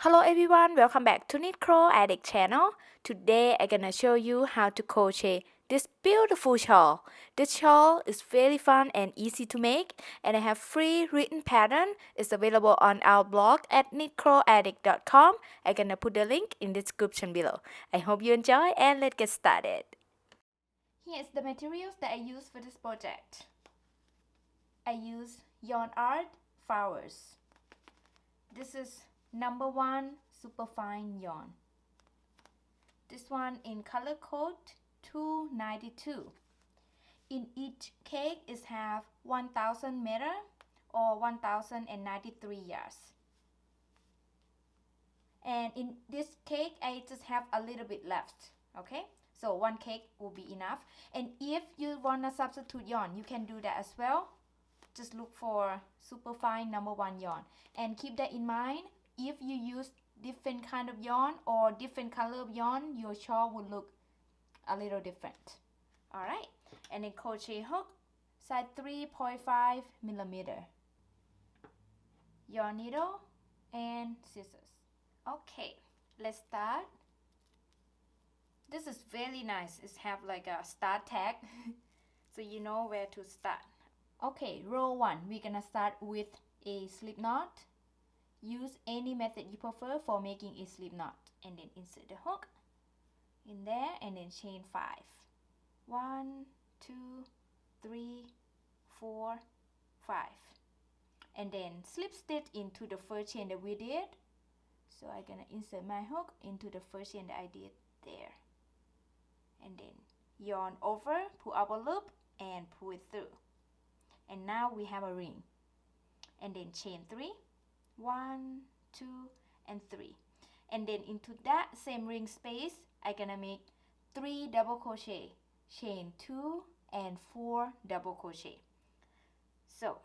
Hello everyone, welcome back to Knit Crow Addict channel. Today I'm gonna show you how to crochet this beautiful shawl. This shawl is very fun and easy to make, and I have free written pattern. It's available on our blog at knitcrowaddict.com. I'm gonna put the link in the description below. I hope you enjoy and let's get started. Here's the materials that I use for this project. I use yarn art flowers. This is number 1 superfine yarn. This one in color code 292. In each cake is have 1000 meter or 1093 yards. And in this cake I just have a little bit left. Okay, so one cake will be enough. And if you wanna substitute yarn, you can do that as well. Just look for superfine number 1 yarn and keep that in mind. If you use different kind of yarn or different color of yarn, your shawl will look a little different. Alright, and then crochet hook size 3.5 millimeter, yarn needle and scissors. Okay, let's start. This is very nice. It have like a start tag so you know where to start. Okay, row 1, we're gonna start with a slip knot. Use any method you prefer for making a slip knot, and then insert the hook in there and then chain 5. 1, 2, 3, 4, 5, and then slip stitch into the first chain that we did. So I'm gonna insert my hook into the first chain that I did there, and then yarn over, pull up a loop and pull it through, and now we have a ring. And then chain 3, 1, 2 and 3, and then into that same ring space I'm gonna make 3 double crochet, chain 2 and 4 double crochet. So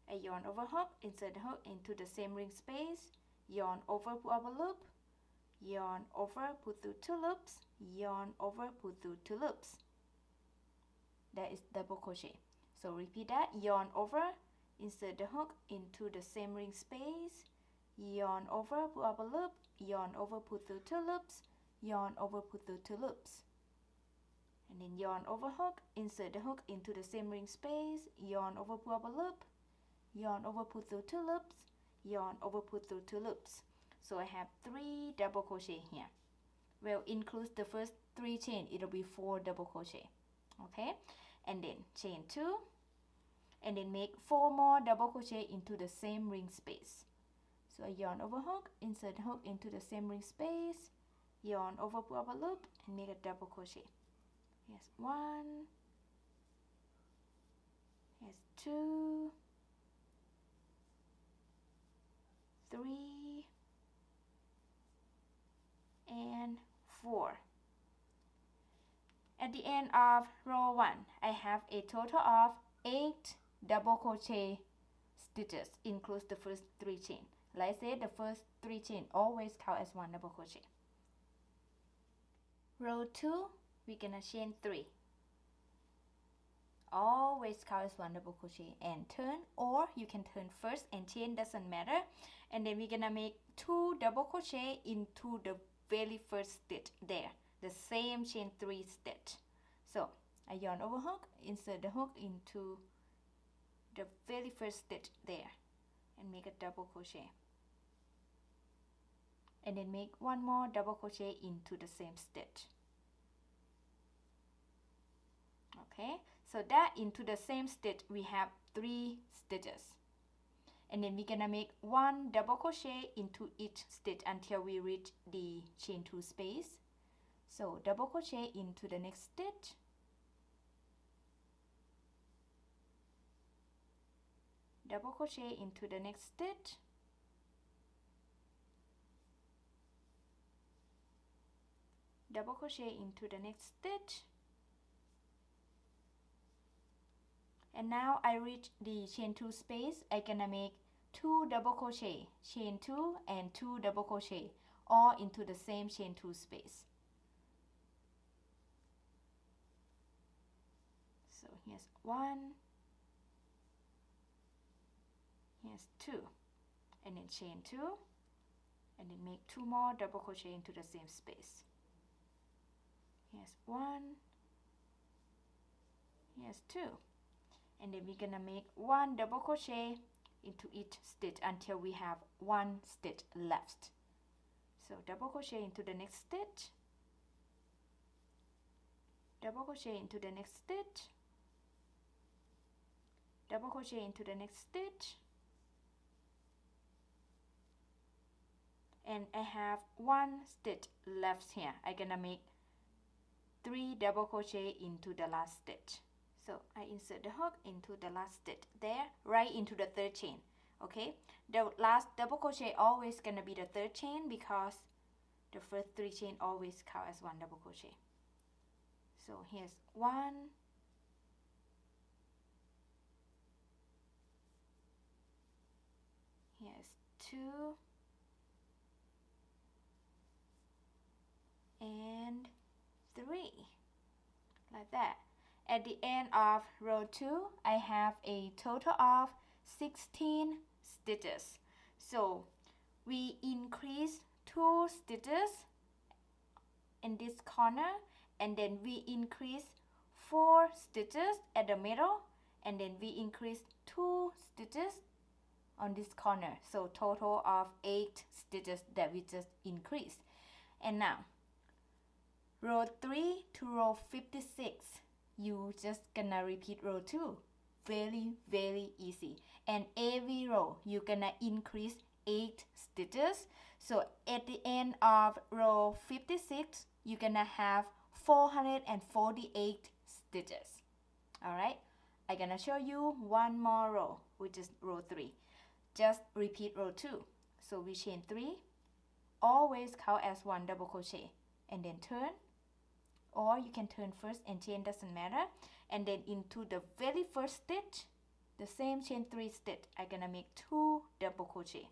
I yarn over hook, insert the hook into the same ring space, yarn over, pull up a loop, yarn over, pull through 2 loops, yarn over, pull through 2 loops. That is double crochet. So repeat that. Yarn over, insert the hook into the same ring space, yarn over, pull up a loop, yarn over, pull through 2 loops, yarn over, pull through 2 loops, and then yarn over hook, insert the hook into the same ring space, yarn over, pull up a loop, yarn over, pull through 2 loops, yarn over, pull through 2 loops. So I have 3 double crochet here. Well, includes the first 3 chain, it'll be 4 double crochet. Okay, and then chain 2, and then make 4 more double crochet into the same ring space. So I yarn over hook, insert hook into the same ring space, yarn over, pull up a loop and make a double crochet. Here's 1, here's 2, 3 and 4. At the end of row 1 I have a total of 8 double crochet stitches, includes the first 3 chain. Like I said, the first 3 chain always count as 1 double crochet. Row 2, we're gonna chain 3. Always count as 1 double crochet and turn, or you can turn first and chain, doesn't matter. And then we're gonna make 2 double crochet into the very first stitch there, the same chain 3 stitch. So I yarn over hook, insert the hook into the very first stitch there and make a double crochet, and then make 1 more double crochet into the same stitch. Okay, so that into the same stitch we have 3 stitches, and then we're gonna make 1 double crochet into each stitch until we reach the chain 2 space. So double crochet into the next stitch, double crochet into the next stitch, double crochet into the next stitch, and now I reach the chain 2 space. I'm gonna make 2 double crochet, chain 2 and 2 double crochet, all into the same chain 2 space. So here's 1, here's 2, and then chain 2, and then make 2 more double crochet into the same space. Here's 1, here's 2, and then we're gonna make 1 double crochet into each stitch until we have 1 stitch left. So double crochet into the next stitch, double crochet into the next stitch, double crochet into the next stitch, and I have 1 stitch left here. I'm gonna make 3 double crochet into the last stitch. So I insert the hook into the last stitch there, right into the 3rd chain. Okay, the last double crochet always gonna be the 3rd chain because the first 3 chain always count as 1 double crochet. So here's 1, here's 2, and 3, like that. At the end of row 2, I have a total of 16 stitches. So we increase 2 stitches in this corner, and then we increase 4 stitches at the middle, and then we increase 2 stitches on this corner. So total of 8 stitches that we just increased. And now row 3 to row 56, you just gonna repeat row 2. Very easy. And every row you're gonna increase 8 stitches. So at the end of row 56, you're gonna have 448 stitches. Alright, I'm gonna show you one more row, which is row 3. Just repeat row 2. So we chain 3, always count as 1 double crochet, and then turn, or you can turn first and chain, doesn't matter. And then into the very first stitch, the same chain 3 stitch, I'm gonna make 2 double crochet.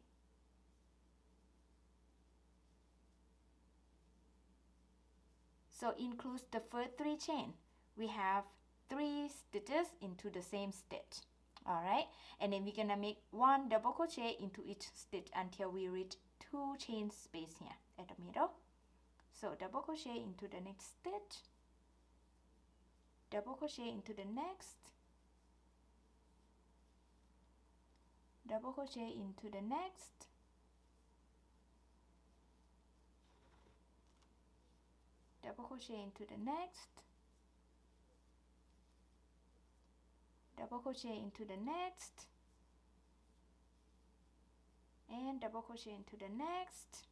So includes the first 3 chain. We have 3 stitches into the same stitch. Alright, and then we're gonna make 1 double crochet into each stitch until we reach 2 chain space here at the middle. So double crochet into the next stitch, double crochet into the next, double crochet into the next, double crochet into the next, double crochet into the next, and double crochet into the next,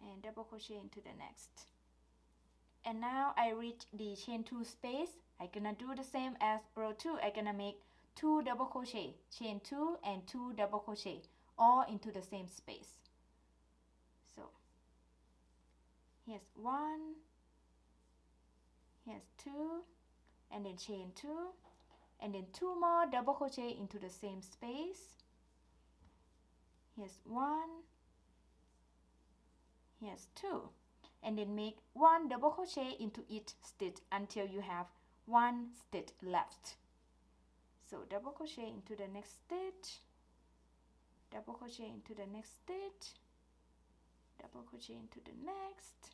and double crochet into the next. And now I reach the chain 2 space. I'm gonna do the same as row 2. I'm gonna make 2 double crochet, chain 2 and 2 double crochet, all into the same space. So here's 1, here's 2, and then chain 2, and then 2 more double crochet into the same space. Here's 1, here's 2, and then make 1 double crochet into each stitch until you have 1 stitch left. So double crochet into the next stitch, double crochet into the next stitch, double crochet into the next,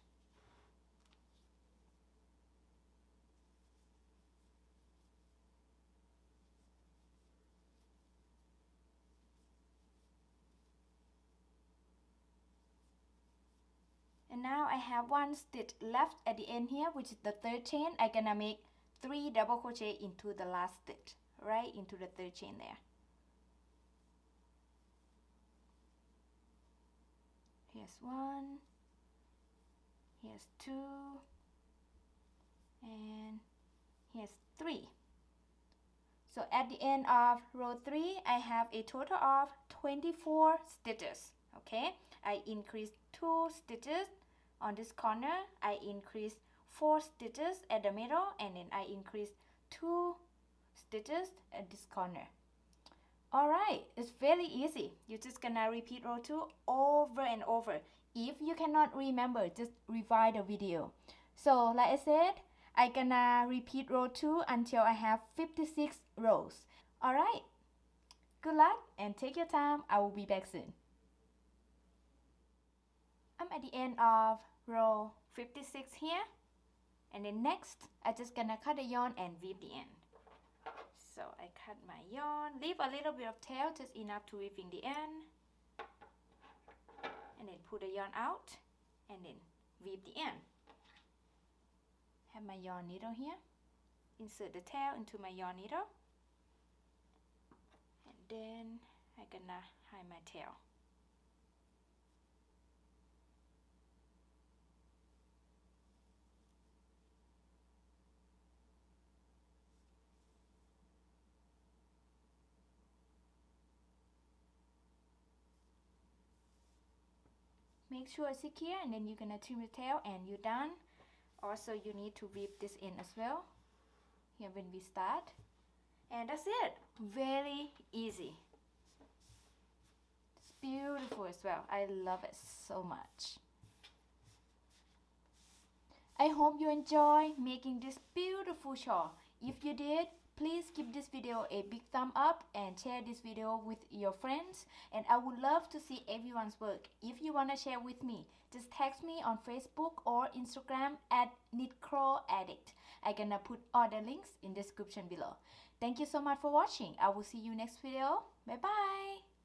and now I have 1 stitch left at the end here, which is the 3rd chain. I'm gonna make 3 double crochet into the last stitch, right into the 3rd chain there. Here's 1, here's 2, and here's 3. So at the end of row 3, I have a total of 24 stitches. Okay, I increased 2 stitches on this corner, I increased 4 stitches at the middle, and then I increased 2 stitches at this corner. Alright, it's very easy. You're just gonna repeat row 2 over and over. If you cannot remember, just rewind the video. So like I said, I'm gonna repeat row 2 until I have 56 rows. Alright, Good luck and take your time. I will be back soon. I'm at the end of row 56 here. And then next, I just gonna cut the yarn and weave the end. So I cut my yarn, leave a little bit of tail, just enough to weave in the end. And then pull the yarn out and then weave the end. Have my yarn needle here. Insert the tail into my yarn needle. And then I'm gonna hide my tail. Make sure it's secure, and then you're gonna trim the tail and you're done. Also, you need to weave this in as well here when we start. And that's it. Very easy. It's beautiful as well. I love it so much. I hope you enjoy making this beautiful shawl. If you did, please give this video a big thumb up and share this video with your friends. And I would love to see everyone's work. If you want to share with me, just text me on Facebook or Instagram at KnitCrowAddict. I'm gonna put all the links in the description below. Thank you so much for watching. I will see you next video. Bye bye.